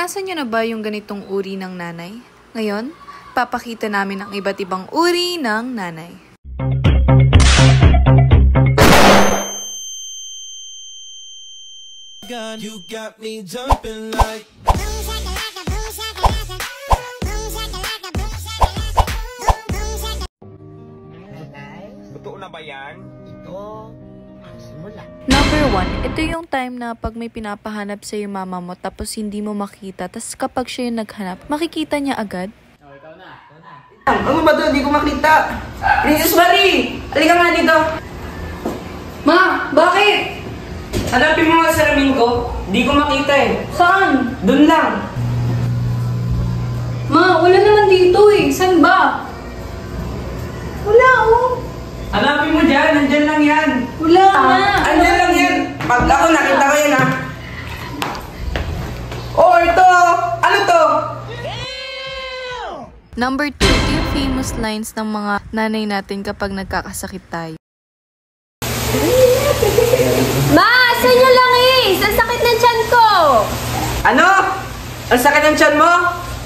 Naranasan nyo na ba yung ganitong uri ng nanay? Ngayon, papakita namin ang iba't ibang uri ng nanay. You got me jumping like totoo na ba yan? Ito simula. Number 1, ito yung time na pag may pinapahanap sa yung mama mo tapos hindi mo makita, tapos kapag siya yung naghanap, makikita niya agad. Ikaw na. Ano ba to? Di ko makita. Princess Marie! Halika nga dito. Ma, bakit? Hanapin mo nga sa salamin ko. Di ko makita eh. Saan? Doon lang. Ma, wala naman dito eh. Saan ba? Wala oh. Hanapin mo dyan. Nandyan lang yan. Wala nga. Andyan lang yan. Pag ako nakita ko yan ha. Oh, ito. Ano to? Number 2, ito yung famous lines ng mga nanay natin kapag nagkakasakit tayo. Ma, sa inyo lang eh. Sa sakit ng tiyan ko. Ano? Ang sakit ng tiyan mo?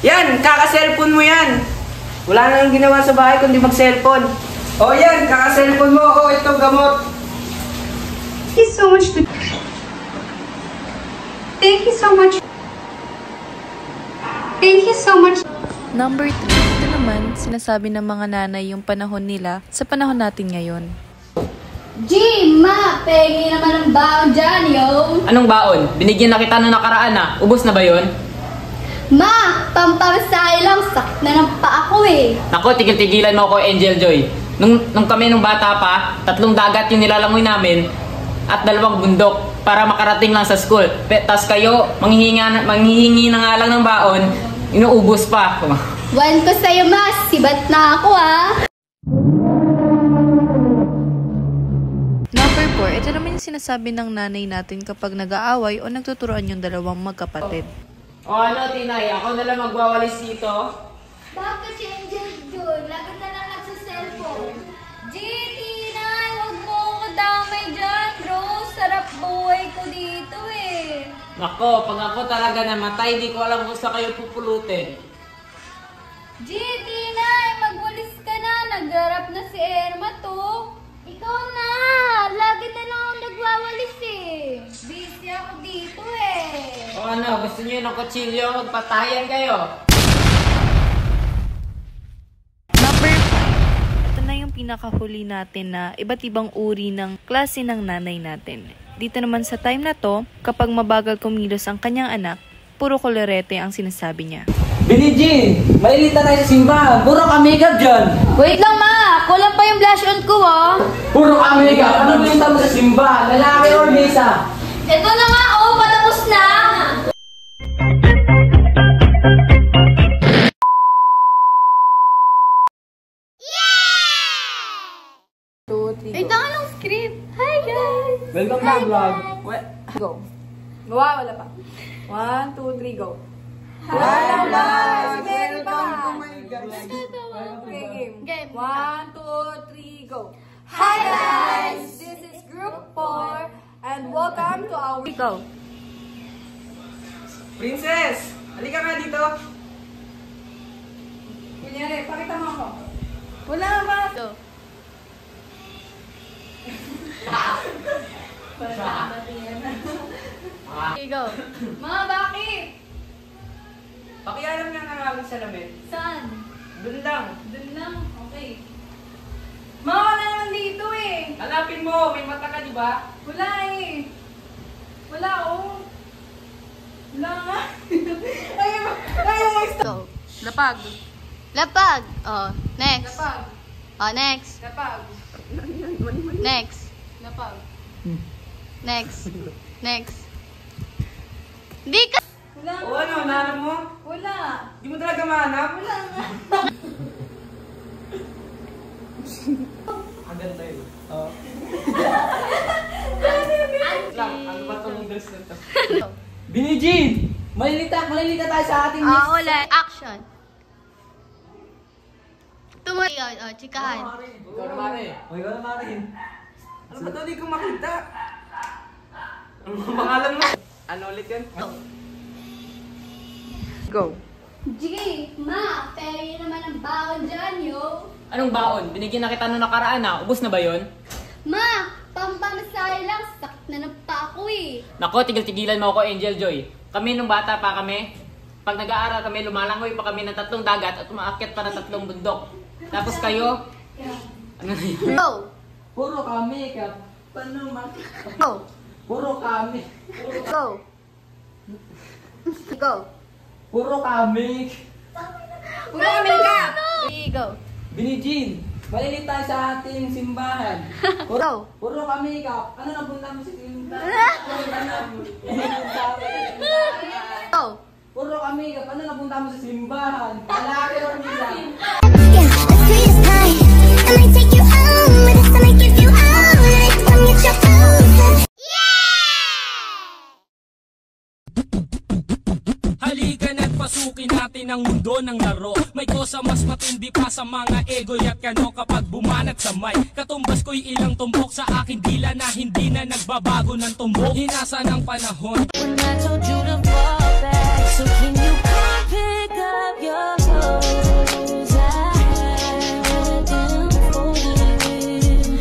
Yan, kaka-cellphone mo yan. Wala nang ginawa sa bahay kundi mag-cellphone. Oh yan, kaka-cellphone mo. Oh, ito gamot. Thank you so much. Thank you so much. Thank you so much. Number 3, ito naman sinasabi ng mga nanay yung panahon nila sa panahon natin ngayon. G, ma, pengi naman ang baon dyan, yo. Anong baon? Binigyan na kita nung nakaraan na. Ubos na ba yun? Ma, pampamasahe lang, sakit na ng paa ko eh. Nako, tigil-tigilan mo ako, Angel Joy. Nung kami nung bata pa, 3 dagat yung nilalangoy namin at 2 bundok para makarating lang sa school. Tas kayo, manghihingi na nga lang ng baon, inuubos pa. Wan ko sa'yo, ma, sibat na ako ah. Number 4, ito naman yung sinasabi ng nanay natin kapag nag-aaway o nagtuturoan yung dalawang magkapatid. O ano, Tinay? Ako na lang magwawalis dito. Bakit si Angel Jun? Lagi na lang nagsa-cellphone. G, Tinay, huwag mo ako damay dyan, bro. Sarap buhay ko dito eh. Nako, pag ako talaga namatay, di ko alam kung saan kayo pupulutin. G, Tinay, magwalis ka na. Nagdarap na si Erma to. Ikaw na! Lagi na lang ako nagwawalis eh. Busy ako dito eh. O ano, gusto niyo ng kutsilyo? Magpatayan kayo. Number 5, ito na yung pinakahuli natin na iba't ibang uri ng klase ng nanay natin. Dito naman sa time na to, kapag mabagal kumilos ang kanyang anak, puro kolorete ang sinasabi niya. Biniji, mailita tayo sa simbahan. Puro ka makeup dyan. Wait lang ma! Kulang pa yung blush on ko oh. Puro ka makeup. Ano bilita mo sa simbahan? Lalaki or misa? Ito na nga oh! Patapos na! Wait lang, anong script? Hi guys! Welcome back, vlog. Go. Wala pa. 1, 2, 3, go. Hi, guys! Welcome to my Okay, game. 1, 2, 3, go. Hi guys! This is Group 4 and welcome to our... Go. Princess, halika nga dito. Kunyari, pakita mo ako. Wala ba? Go. Okay, go. Ma, bakit? Pakialam nga ng aming salamin. Saan? Doon lang. Doon lang? Okay. Ma, wala naman dito eh. Hanapin mo, may mata ka, di ba? Wala eh. Wala oh. Wala nga. Ayaw mo Go. Lapag. Lapag. Oh, next. Lapag. Oh, next. Lapag. Next. Lapag. Next. Next. Di ka... Wala O ano, nahanap mo? Wala. Di mo talaga mahanap? Wala nga. Ang ganda yun. Oo. Lang, ano ba itong dress na ito? Biniji! Malilita tayo sa ating miss. ulit. Action. Tumayo. Oh, chikahan. Ikaw na, Mare. O, ikaw na rin. Ano ba ito? Di ko makita. Ang pangalan mo? Ano ulit yan? Go. G, ma, pera naman ang baon dyan, yo. Anong baon? Binigyan na kita nung nakaraan na. Ubus na ba yon? Ma, pampamasahe lang, sakit na ng pa ako eh. Nako, tigil-tigilan mo ako, Angel Joy. Kami nung bata pa kami, pag nag-aaral kami, lumalangoy pa kami ng 3 dagat at umaakyat pa ng 3 bundok. Tapos kayo, ano na yun? Go. Puro kami, Kap. Paano Go. Puro kami. Go. Go. Puro kami. Puro kami ka. Go. Binijin, malilit tayo sa ating simbahan. Go. Puro kami, Kap. Ano napunta mo sa simbahan? Go. Puro kami, Kap. Ano napunta mo sa simbahan? Palaki rin nila. Yeah, the sweetest pie. I might take you home with us. I might give you all of it. Come get your food. Halika na't pasukin natin ang mundo ng laro. May kosa mas matindi pa sa mga ego'y at kano kapag bumanat sa mic. Katumbas ko'y ilang tumbok sa aking dila na hindi na nagbabago ng tumbok. Hinasa ng panahon. When I told you to fall back, so can you come pick up your clothes? I had them folded.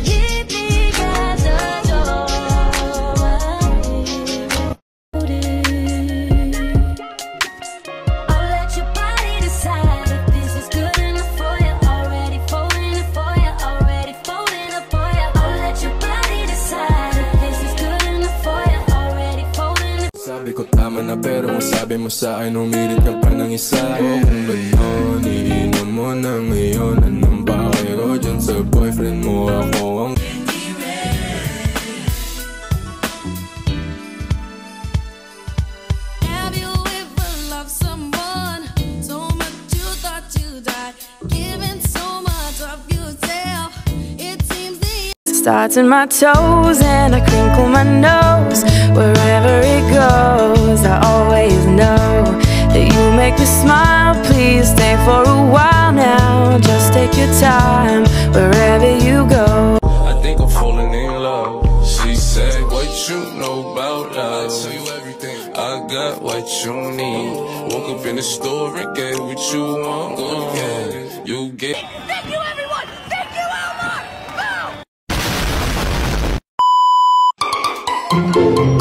Keep me at the door. I'll let your body decide if this is good enough for you. Already folding it for you. Already folding it for you. I'll let your body decide if this is good enough for you. Already folding it. Sabi ko tama na pero ang sabi mo sa akin umilit ka pa ng isa. O kung gano'n, iinom mo na ngayon. Anong bakit ko dyan sa boyfriend mo? Ako ang Have you ever loved someone so much you thought you'd die? Giving so much of yourself, it seems the Starts in my toes and I crinkle my nose. Wherever it goes, I always know that you make me smile. Please stay for a while now. Just take your time wherever you go. I think I'm falling in love. She said, what you know about love? I tell you everything. I got what you need. Woke up in the store and get what you want. Yeah, you get. Thank you, everyone! Thank you, Elmar! Boom!